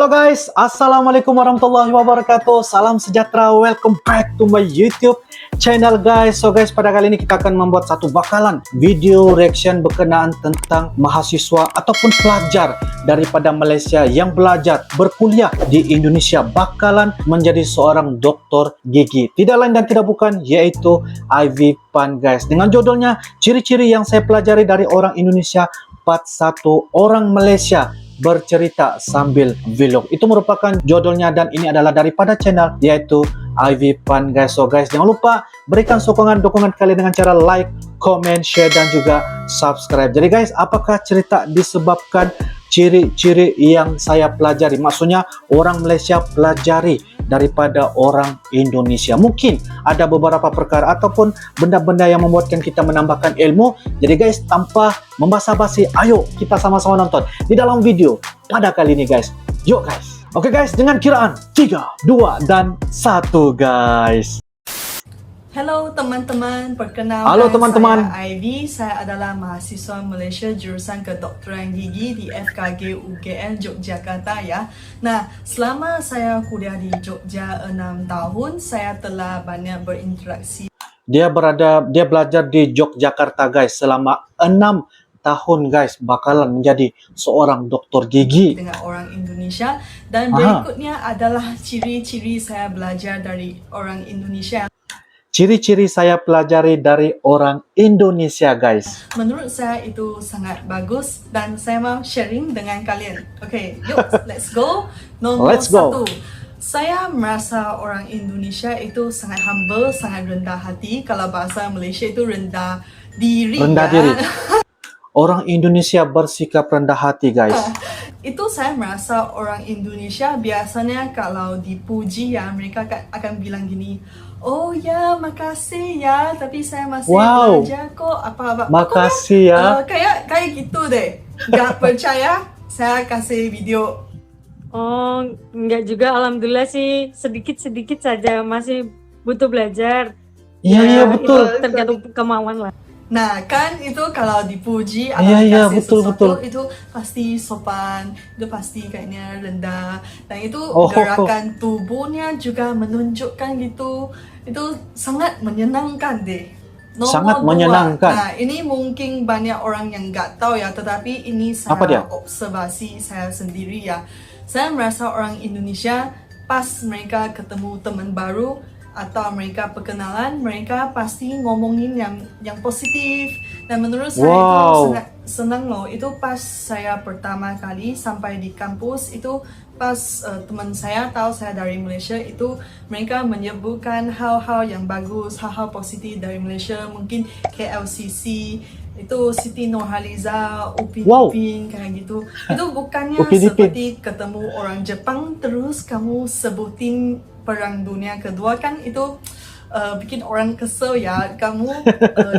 Halo guys, Assalamualaikum warahmatullahi wabarakatuh. Salam sejahtera, welcome back to my YouTube channel guys. So guys, pada kali ini kita akan membuat satu bakalan video reaction berkenaan tentang mahasiswa ataupun pelajar daripada Malaysia yang belajar berkuliah di Indonesia bakalan menjadi seorang doktor gigi. Tidak lain dan tidak bukan yaitu Ivy Pan guys. Dengan judulnya ciri-ciri yang saya pelajari dari orang Indonesia part 1 orang Malaysia bercerita sambil vlog. Itu merupakan judulnya dan ini adalah daripada channel yaitu Ivy Pan guys. So guys, jangan lupa berikan dukungan kalian dengan cara like, comment, share dan juga subscribe. Jadi guys, apakah cerita disebabkan ciri-ciri yang saya pelajari? Maksudnya orang Malaysia pelajari daripada orang Indonesia. Mungkin ada beberapa perkara ataupun benda-benda yang membuatkan kita menambahkan ilmu. Jadi guys, tanpa membasa-basi, ayo kita sama-sama nonton di dalam video pada kali ini guys. Yuk guys. Oke guys, dengan kiraan 3, 2, dan 1 guys. Halo teman-teman, perkenalkan Halo teman-teman. saya Ivy. Saya adalah mahasiswa Malaysia jurusan kedokteran gigi di FKG UKM Yogyakarta ya. Nah, selama saya kuliah di Jogja 6 tahun, saya telah banyak berinteraksi. Dia belajar di Yogyakarta guys selama 6 tahun guys, bakalan menjadi seorang dokter gigi Dengan orang Indonesia. Dan berikutnya adalah ciri-ciri saya belajar dari orang Indonesia. Ciri-ciri saya pelajari dari orang Indonesia guys. Menurut saya itu sangat bagus dan saya mau sharing dengan kalian. Oke, yuk let's go. Nomor Let's go. 1. Saya merasa orang Indonesia itu sangat humble, sangat rendah hati. Kalau bahasa Malaysia itu rendah diri. Rendah ya. diri. Orang Indonesia bersikap rendah hati guys. Itu saya merasa orang Indonesia biasanya kalau dipuji ya, mereka akan bilang gini, oh ya makasih ya, tapi saya masih belajar kok apa-apa. Makasih ya. Kayak gitu deh. Gak percaya? Saya kasih video. Oh, enggak juga, alhamdulillah sih, sedikit-sedikit saja, masih butuh belajar. Iya betul. Itu tergantung kemauan lah. Nah kan itu kalau dipuji atau Iya, dikasih betul, sesuatu betul. itu pasti sopan, itu pasti kayaknya rendah, dan itu gerakan tubuhnya juga menunjukkan gitu, itu sangat menyenangkan deh. Nomor Sangat 2. menyenangkan. Nah ini mungkin banyak orang yang nggak tahu ya, tetapi ini Apa dia? saya observasi saya sendiri ya. Saya merasa orang Indonesia pas mereka ketemu teman baru atau mereka perkenalan, mereka pasti ngomongin yang positif, dan menurut saya itu sangat senang loh. Itu pas saya pertama kali sampai di kampus itu pas teman saya tahu saya dari Malaysia, itu mereka menyebutkan hal-hal yang bagus, hal-hal positif dari Malaysia, mungkin KLCC itu Siti Nurhaliza, Upin Ipin kayak gitu. Itu bukannya seperti ketemu orang Jepang terus kamu sebutin Perang Dunia Kedua, kan itu bikin orang kesel ya. Kamu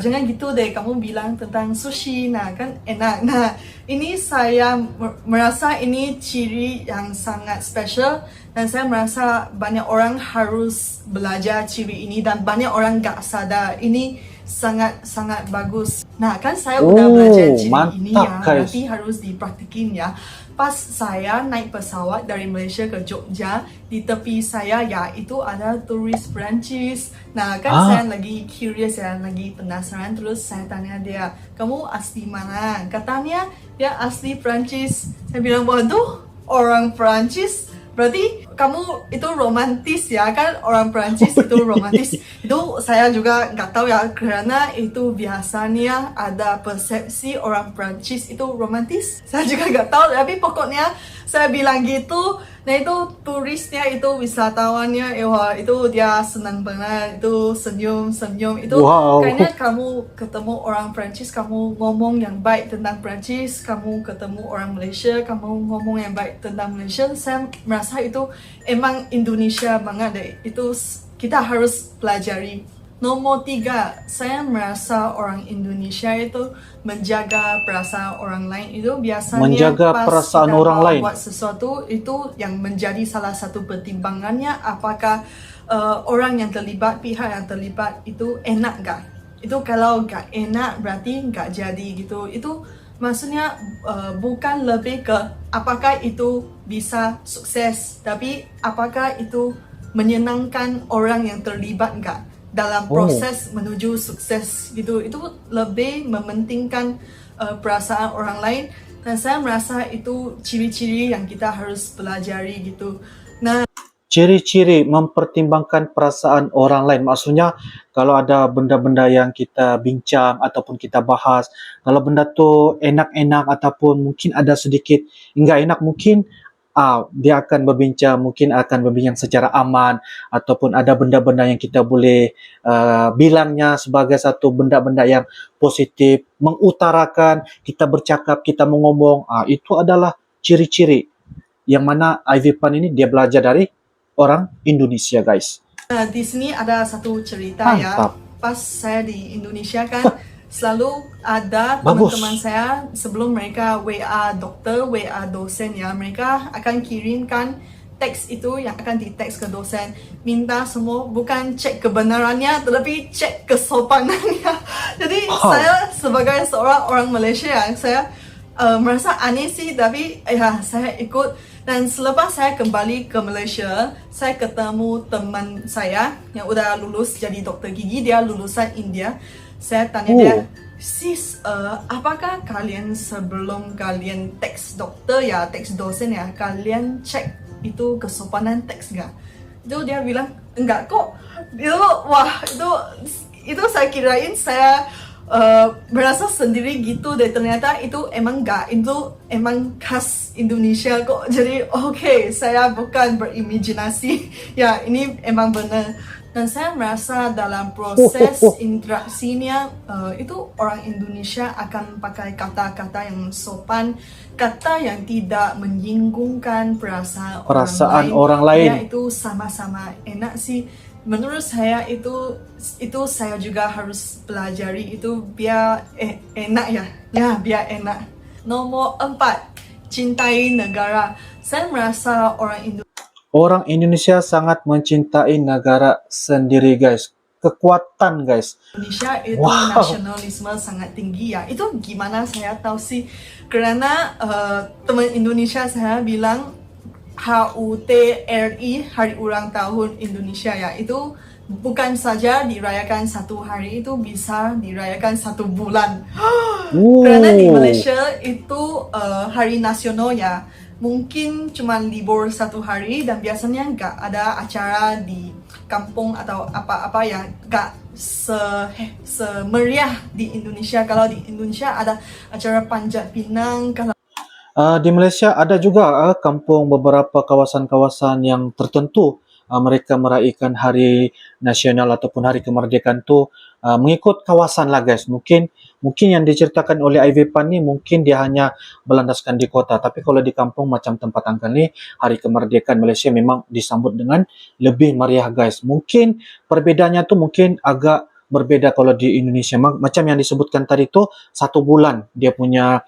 jangan gitu deh, kamu bilang tentang sushi, nah kan enak. Nah ini saya merasa ini ciri yang sangat special, dan saya merasa banyak orang harus belajar ciri ini, dan banyak orang gak sadar ini sangat bagus. Nah kan saya udah belajar ciri ini ya, berarti harus dipraktikin ya. Pas saya naik pesawat dari Malaysia ke Jogja, di tepi saya ya itu ada turis Perancis. Nah kan saya lagi curious ya, lagi penasaran, terus saya tanya dia, kamu asli mana? Katanya dia asli Perancis. Saya bilang, waduh, orang Perancis berarti kamu itu romantis ya kan, orang Perancis itu romantis. Itu saya juga nggak tahu ya, karena itu biasanya ada persepsi orang Perancis itu romantis. Saya juga nggak tahu, tapi pokoknya saya bilang gitu. Nah itu turisnya, itu wisatawannya, wah itu dia senang banget, itu senyum-senyum. Itu kayaknya kamu ketemu orang Perancis, kamu ngomong yang baik tentang Perancis, kamu ketemu orang Malaysia, kamu ngomong yang baik tentang Malaysia. Saya merasa itu emang Indonesia banget deh, itu kita harus pelajari. Nomor 3, saya merasa orang Indonesia itu menjaga perasaan orang lain. Itu biasanya menjaga pas perasaan kita orang lain buat sesuatu, itu yang menjadi salah satu pertimbangannya, apakah orang yang terlibat, pihak yang terlibat itu enak gak? Itu kalau gak enak berarti gak jadi gitu. Itu Maksudnya bukan lebih ke apakah itu bisa sukses, tapi apakah itu menyenangkan orang yang terlibat nggak dalam proses menuju sukses gitu. Itu lebih mementingkan perasaan orang lain, dan saya merasa itu ciri-ciri yang kita harus pelajari gitu. Nah, Ciri-ciri mempertimbangkan perasaan orang lain. Maksudnya kalau ada benda-benda yang kita bincang ataupun kita bahas, kalau benda tu enak-enak ataupun mungkin ada sedikit enggak enak, mungkin dia akan berbincang secara aman, ataupun ada benda-benda yang kita boleh bilangnya sebagai satu benda-benda yang positif, mengutarakan, kita bercakap, kita mengomong. Itu adalah ciri-ciri yang mana Ivy Pan ini dia belajar dari orang Indonesia, guys. di sini ada satu cerita ya. Mantap. Pas saya di Indonesia kan selalu ada Bagus. teman-teman saya sebelum mereka WA dokter, WA dosen ya, mereka akan kirimkan teks itu yang akan diteks ke dosen, minta semua bukan cek kebenarannya tetapi cek kesopanannya. Jadi saya sebagai seorang orang Malaysia, saya merasa aneh sih, tapi ya saya ikut. Dan selepas saya kembali ke Malaysia, saya ketemu teman saya yang udah lulus jadi dokter gigi, dia lulusan India. Saya tanya dia, sis, apakah kalian sebelum kalian teks dokter ya, teks dosen ya, kalian cek itu kesopanan teks nggak? Itu dia bilang enggak kok. Itu saya kirain saya berasa sendiri gitu, dan ternyata itu emang enggak, itu emang khas Indonesia kok. Jadi oke, saya bukan berimajinasi. Ya, ini emang benar. Dan saya merasa dalam proses interaksinya itu orang Indonesia akan pakai kata-kata yang sopan, kata yang tidak menyinggungkan perasaan orang lain. Ya, itu sama-sama enak sih. Menurut saya itu saya juga harus pelajari itu biar enak ya. Ya, biar enak. Nomor 4, cintai negara. Saya merasa Orang Indonesia sangat mencintai negara sendiri, guys. Kekuatan, guys. Indonesia itu nasionalisme sangat tinggi ya. Itu gimana saya tahu sih? Karena teman Indonesia saya bilang HUTRI, Hari Ulang Tahun Indonesia ya, itu bukan saja dirayakan satu hari, itu bisa dirayakan 1 bulan. Karena di Malaysia itu hari nasional ya, mungkin cuma libur 1 hari, dan biasanya nggak ada acara di kampung atau apa-apa yang nggak semeriah di Indonesia. Kalau di Indonesia ada acara Panjat Pinang, kalau Di Malaysia ada juga kampung beberapa kawasan-kawasan yang tertentu mereka meraihkan hari nasional ataupun hari kemerdekaan tu mengikut kawasan lah, guys. Mungkin yang diceritakan oleh Ivy Pan ni mungkin dia hanya berlandaskan di kota, tapi kalau di kampung macam tempat angkat ni, hari kemerdekaan Malaysia memang disambut dengan lebih meriah, guys. Mungkin perbedaannya tu mungkin agak berbeda kalau di Indonesia. Macam yang disebutkan tadi tu 1 bulan dia punya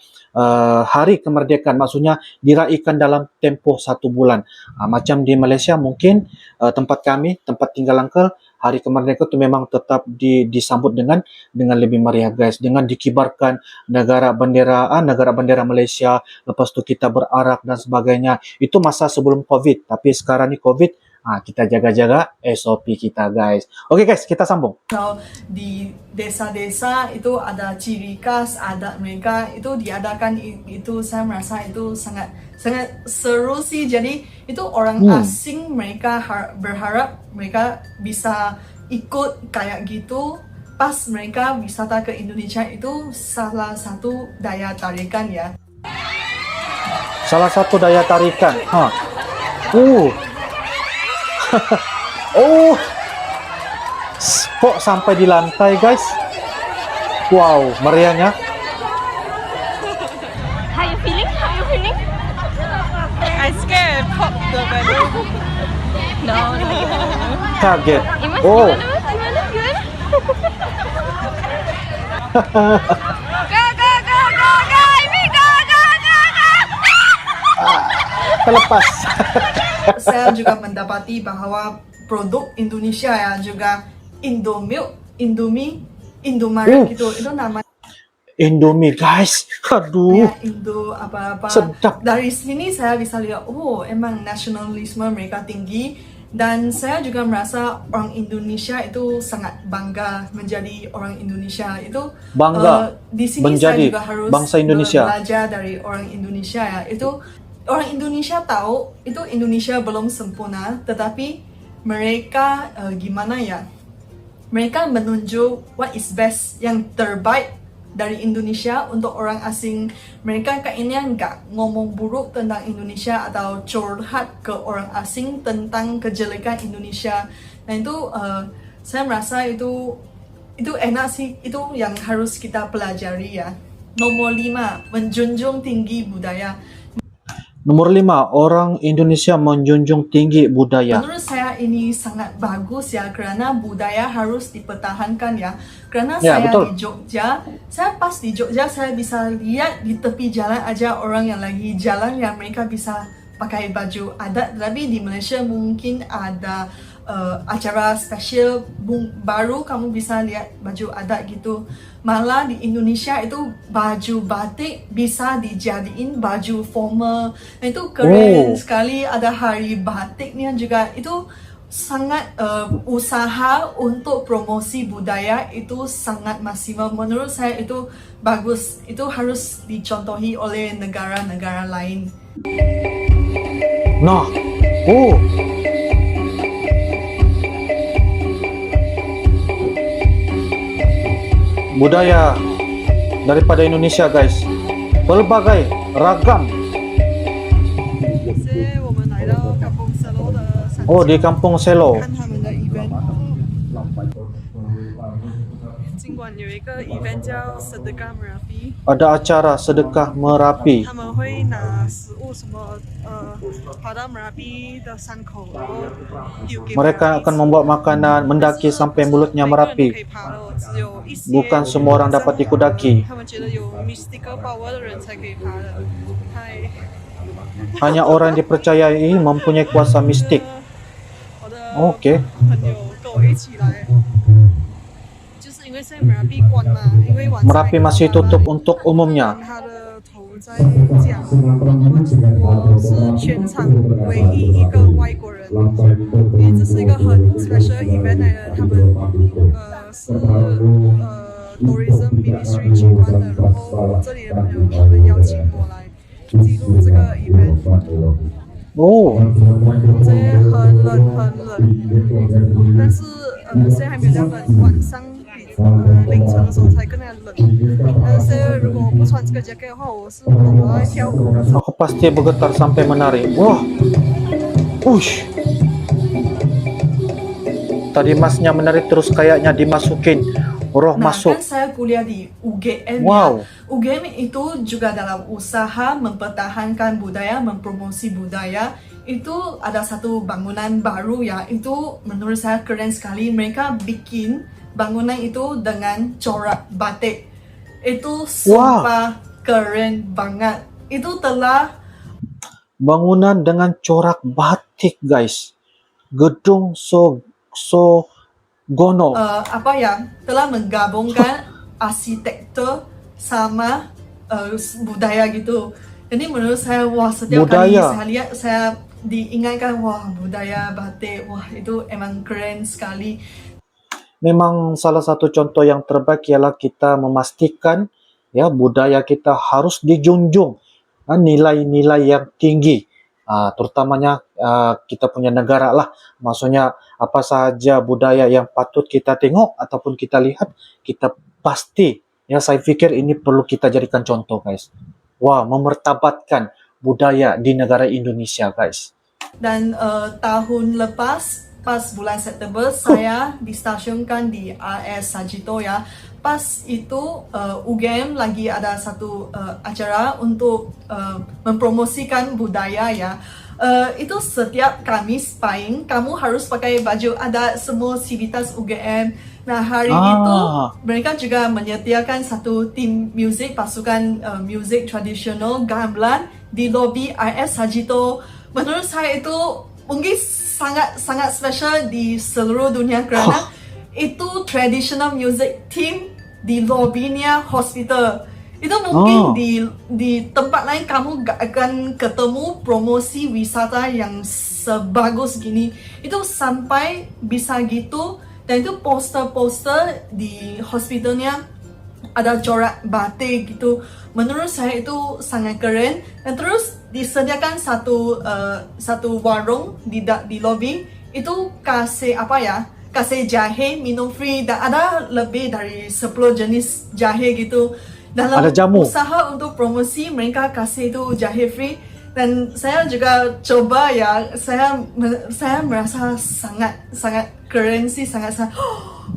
hari kemerdekaan, maksudnya diraihkan dalam tempoh 1 bulan. Macam di Malaysia mungkin tempat tinggal Uncle, hari kemerdekaan itu memang tetap disambut dengan lebih meriah, guys, dengan dikibarkan negara bendera Malaysia, lepas tu kita berarak dan sebagainya. Itu masa sebelum COVID, tapi sekarang ni COVID, kita jaga-jaga SOP kita, guys. Oke, guys, kita sambung. di desa-desa itu ada ciri khas adat mereka, itu diadakan, itu saya merasa itu sangat seru sih. Jadi itu orang asing, mereka berharap mereka bisa ikut kayak gitu. Pas mereka wisata ke Indonesia, itu salah satu daya tarikan ya. Salah satu daya tarikan. Kok sampai di lantai, guys? Wow, meriahnya. How you feeling? I scared. Pop the balloon. No. Kaget. Gimana? Oh, Gimana? Ivy, go! terlepas. Saya juga mendapati bahwa produk Indonesia ya, juga Indomilk, Indomie, Indomaret gitu, itu nama Indomie guys. Aduh, kayak Indo apa-apa. sedap. Dari sini saya bisa lihat, oh emang nasionalisme mereka tinggi. Dan saya juga merasa orang Indonesia itu sangat bangga menjadi orang Indonesia. Itu Bangga di sini menjadi saya juga harus bangsa Indonesia. belajar dari orang Indonesia ya. Itu orang Indonesia tahu itu Indonesia belum sempurna, tetapi mereka gimana ya? Mereka menunjuk what is best, yang terbaik dari Indonesia untuk orang asing. Mereka kayaknya nggak ngomong buruk tentang Indonesia atau curhat ke orang asing tentang kejelekan Indonesia. Nah itu saya merasa itu enak sih, itu yang harus kita pelajari ya. Nomor 5, menjunjung tinggi budaya. Nomor 5, orang Indonesia menjunjung tinggi budaya. Menurut saya ini sangat bagus ya, karena budaya harus dipertahankan ya. Karena Ya, saya betul. di Jogja, saya pas di Jogja saya bisa lihat di tepi jalan aja orang yang lagi jalan yang mereka bisa pakai baju adat. Tapi di Malaysia mungkin ada acara spesial baru kamu bisa lihat baju adat gitu. Malah di Indonesia itu baju batik bisa dijadiin baju formal. Nah, itu keren sekali, ada hari batiknya juga. Itu sangat usaha untuk promosi budaya itu sangat maksimal. Menurut saya itu bagus. Itu harus dicontohi oleh negara-negara lain. Nah, budaya daripada Indonesia guys, berbagai ragam. Oh, di Kampung Selo. 看他们的 event。 尽管有一个 event 叫 Sedekah Merapi， Ada acara sedekah Merapi. 他们会拿食物什么跑到 Merapi 的山口，然后丢给 Mereka akan membawa makanan mendaki sampai mulutnya 每个人都可 Merapi. 以爬的，只有一些 Bukan semua orang dapat ikut daki. 他们觉得有 mystical power 的人才可以爬的。嗨， Hanya orang yang dipercayai mempunyai kuasa mistik. 我的 Oke. 朋友跟我一起来，就是因为现在 Merapi 关嘛，因为晚上 Merapi masih tutup untuk umumnya. 他的头在讲，我是全场唯一一个外国人，因为这是一个很 special event 来的，他们是tourism ministry 举办的，然后这里的朋友他们邀请我来记录这个 event。 Oh, 这很冷很冷，但是现在还没有这样冷，晚上凌晨的时候才更加冷。但是如果不穿这个 jacket 的话，我是懂得跳舞。 aku pasti bergetar sampai menari. Wah, ush. Tadi masnya menari terus kayaknya dimasukin roh Nah, masuk. kan saya kuliah di UGM Wow. ya. UGM itu juga dalam usaha mempertahankan budaya, mempromosi budaya. Itu ada satu bangunan baru ya. Itu menurut saya keren sekali. Mereka bikin bangunan itu dengan corak batik. Itu sumpah keren banget. Itu telah Bangunan dengan corak batik, guys. Gedung Gono. apa ya, telah menggabungkan arsitektur sama budaya gitu. Jadi menurut saya, wah, setiap kali Budaya. saya lihat, saya diingatkan, wah, budaya batik, wah, itu emang keren sekali. Memang salah satu contoh yang terbaik ialah kita memastikan ya budaya kita harus dijunjung, nilai-nilai yang tinggi, terutamanya kita punya negara lah. Maksudnya apa saja budaya yang patut kita tengok ataupun kita lihat, kita pasti ya, saya pikir ini perlu kita jadikan contoh, guys. Wah, memertabatkan budaya di negara Indonesia, guys. Dan tahun lepas, pas bulan September, saya distasionkan di RS Sajito ya. Pas itu UGM lagi ada satu acara untuk mempromosikan budaya ya. Itu setiap Kamis Pahing kamu harus pakai baju adat semua sivitas UGM. Nah, hari itu mereka juga menyediakan satu tim musik, pasukan musik tradisional gamelan di lobi RS Sajito. Menurut saya itu mungkin sangat spesial di seluruh dunia, karena itu traditional music team di lobbynya hospital. Itu mungkin di tempat lain kamu gak akan ketemu promosi wisata yang sebagus gini. Itu sampai bisa gitu, dan itu poster-poster di hospitalnya ada corak batik gitu. Menurut saya itu sangat keren. Dan terus disediakan satu warung di lobby, itu kasih apa ya? Kasih jahe minum free, dan ada lebih dari 10 jenis jahe gitu. Dalam Ada jamu. usaha untuk promosi, mereka kasih itu jahe free. Dan saya juga coba ya, saya merasa sangat keren sih, sangat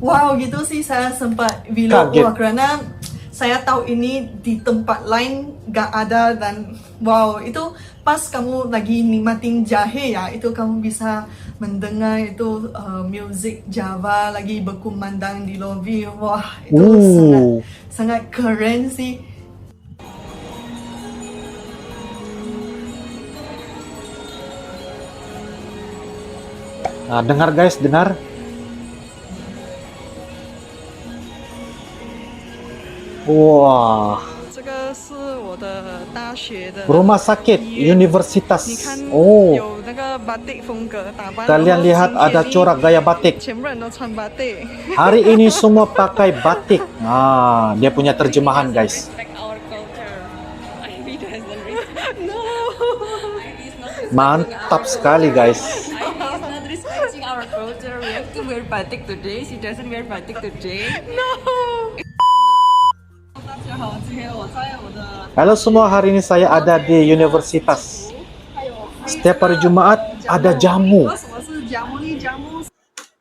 wow gitu sih. Saya sempat bilang Kaget. wah, karena saya tahu ini di tempat lain gak ada. Dan wow, itu pas kamu lagi nikmatin jahe ya, itu kamu bisa mendengar itu musik Java lagi berkumandang di lobby. Wah, itu sangat keren sih. Nah, dengar guys, dengar. Wah, 这个是我的大学的 rumah sakit 医院。你 universitas. 看 Oh, 有那个 batik 风格打扮， kalian 然后 lihat 今天 ada corak gaya batik. 全部人都穿 batik。 Hari ini semua pakai batik. Nah, dia punya terjemahan guys. Respect our culture. Ivy doesn't respect. Ivy is not respecting Mantap our sekali guys. Ivy is not respecting our culture. We have to wear batik today. She doesn't wear batik today. 大家好，今天我在我的 Halo semua, hari ini saya ada di universitas. Setiap hari Jumat ada jamu. 什么是加木利加木？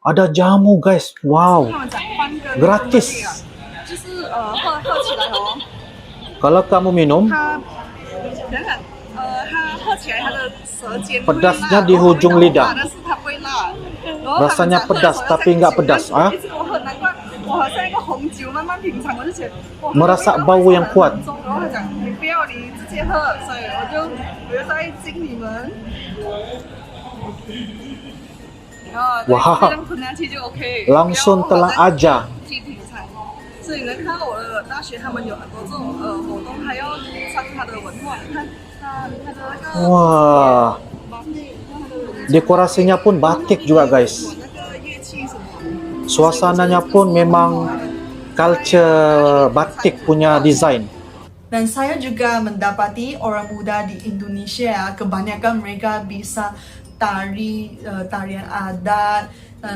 Ada jamu guys. Wow, 他们讲半个 gratis. 就是喝起来哦， Kalau kamu minum, 它等等它喝起来它的舌尖 pedasnya di ujung lidah. 但是它不会辣，然后他们 Rasanya 讲喝的 pedas 时候要 tapi 像 nggak 酒 pedas 啊。一直我很难怪，我好像一个红酒慢慢品尝，我就觉得哇 Merasa 味道 bau yang 很 kuat. 重，然后他讲你不要，你直接喝，所以我就在敬你们。哇这样吞下去就 OK， Langsung 不要 telan 好像 aja. 去品尝。所以你能看到我的大学，他们有很多这种活动，还要参与它的文化。你看它的那个 Wah, dekorasinya pun batik juga guys. 那个乐器什么。 Suasananya pun memang culture batik punya desain. Dan saya juga mendapati orang muda di Indonesia, kebanyakan mereka bisa tarian adat,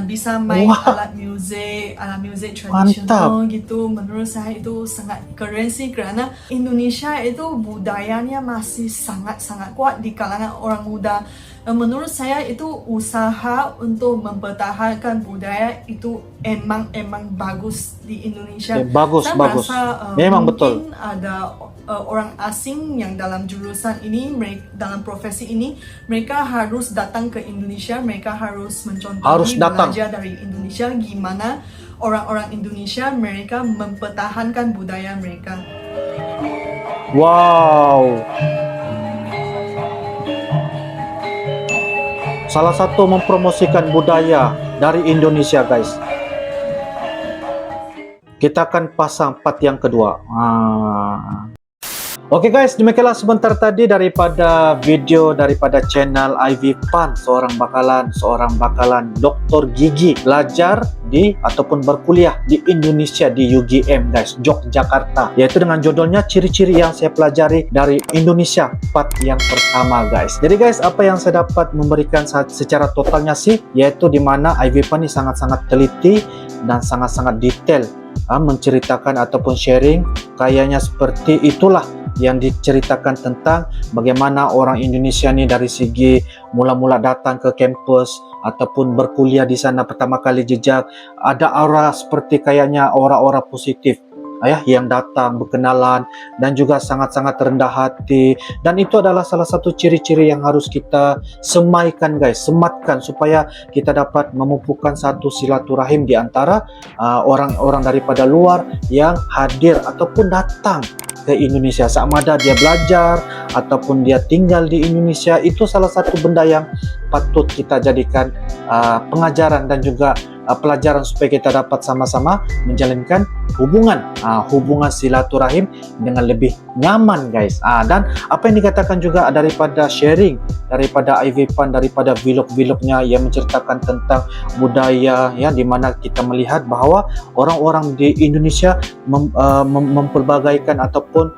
bisa main Wah. alat musik tradisional gitu. Menurut saya itu sangat keren sih, karena Indonesia itu budayanya masih sangat kuat di kalangan orang muda. Menurut saya itu usaha untuk mempertahankan budaya itu emang bagus di Indonesia. Bagus, Saya bagus. merasa, Memang mungkin betul. ada orang asing yang dalam jurusan ini, dalam profesi ini, mereka harus datang ke Indonesia, mereka harus mencontohi Harus datang. belajar dari Indonesia gimana orang-orang Indonesia mereka mempertahankan budaya mereka. Wow. Salah satu mempromosikan budaya dari Indonesia guys. Kita akan pasang part yang kedua. Oke guys, demikianlah sebentar tadi daripada video daripada channel Ivy Pan, seorang bakalan dokter gigi belajar di ataupun berkuliah di Indonesia di UGM guys, Yogyakarta, yaitu dengan judulnya ciri-ciri yang saya pelajari dari Indonesia part yang pertama guys. Jadi guys, apa yang saya dapat memberikan secara totalnya sih, yaitu dimana Ivy Pan ini sangat-sangat teliti dan sangat-sangat detail menceritakan ataupun sharing, kayaknya seperti itulah yang diceritakan tentang bagaimana orang Indonesia nih dari segi mula-mula datang ke kampus ataupun berkuliah di sana pertama kali jejak, ada aura seperti kayaknya aura-aura positif ya, yang datang berkenalan dan juga sangat-sangat rendah hati, dan itu adalah salah satu ciri-ciri yang harus kita semaikan guys, sematkan supaya kita dapat memupukkan satu silaturahim di antara orang-orang daripada luar yang hadir ataupun datang ke Indonesia, sama ada dia belajar ataupun dia tinggal di Indonesia. Itu salah satu benda yang patut kita jadikan pengajaran dan juga pelajaran supaya kita dapat sama-sama menjalankan hubungan silaturahim dengan lebih nyaman guys. Dan apa yang dikatakan juga daripada sharing daripada Ivy Pan, daripada vlog-vlognya yang menceritakan tentang budaya ya, di mana kita melihat bahwa orang-orang di Indonesia mempelbagaikan ataupun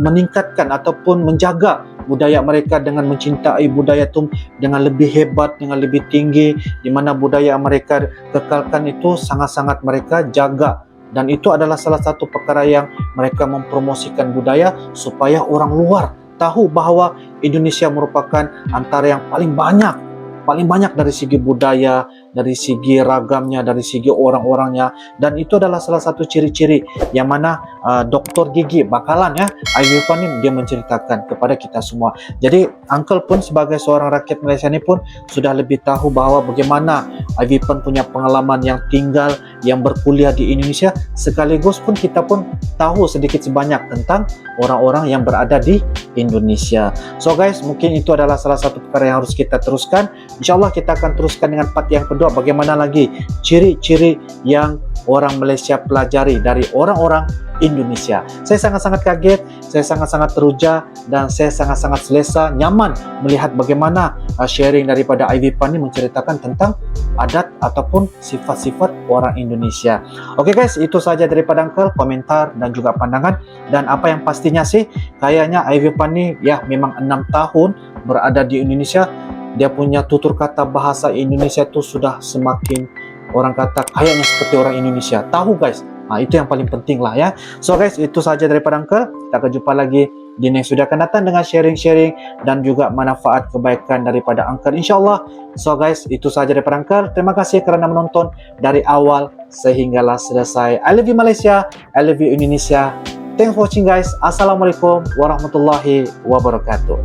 meningkatkan ataupun menjaga budaya mereka dengan mencintai budaya itu dengan lebih hebat, dengan lebih tinggi, di mana budaya mereka kekalkan itu sangat-sangat mereka jaga. Dan itu adalah salah satu perkara yang mereka mempromosikan budaya supaya orang luar tahu bahwa Indonesia merupakan antara yang paling banyak dari segi budaya, dari segi ragamnya, dari segi orang-orangnya. Dan itu adalah salah satu ciri-ciri yang mana Dr. Gigi bakalan ya, Ivy Pan ini dia menceritakan kepada kita semua. Jadi Uncle pun sebagai seorang rakyat Malaysia ini pun sudah lebih tahu bahwa bagaimana Ivy Pan punya pengalaman yang tinggal, yang berkuliah di Indonesia, sekaligus pun kita pun tahu sedikit sebanyak tentang orang-orang yang berada di Indonesia. So guys, mungkin itu adalah salah satu perkara yang harus kita teruskan. InsyaAllah kita akan teruskan dengan part yang kedua, bagaimana lagi ciri-ciri yang orang Malaysia pelajari dari orang-orang Indonesia. Saya sangat-sangat kaget, saya sangat-sangat teruja, dan saya sangat-sangat selesa, nyaman melihat bagaimana sharing daripada Ivy Pan ini menceritakan tentang adat ataupun sifat-sifat orang Indonesia. Oke guys, itu saja daripada Uncle, komentar dan juga pandangan. Dan apa yang pastinya sih, kayaknya Ivy Pan ini ya memang 6 tahun berada di Indonesia. Dia punya tutur kata bahasa Indonesia itu sudah semakin orang kata kayaknya seperti orang Indonesia. Tahu guys, itu yang paling penting lah ya. So guys, itu saja daripada Uncle. Kita akan jumpa lagi di next video akan datang dengan sharing-sharing dan juga manfaat kebaikan daripada Uncle, insyaAllah. So guys, itu saja daripada Uncle. Terima kasih kerana menonton dari awal sehinggalah selesai. I love you Malaysia, I love you Indonesia. Thanks for watching guys. Assalamualaikum warahmatullahi wabarakatuh.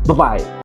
Bye-bye.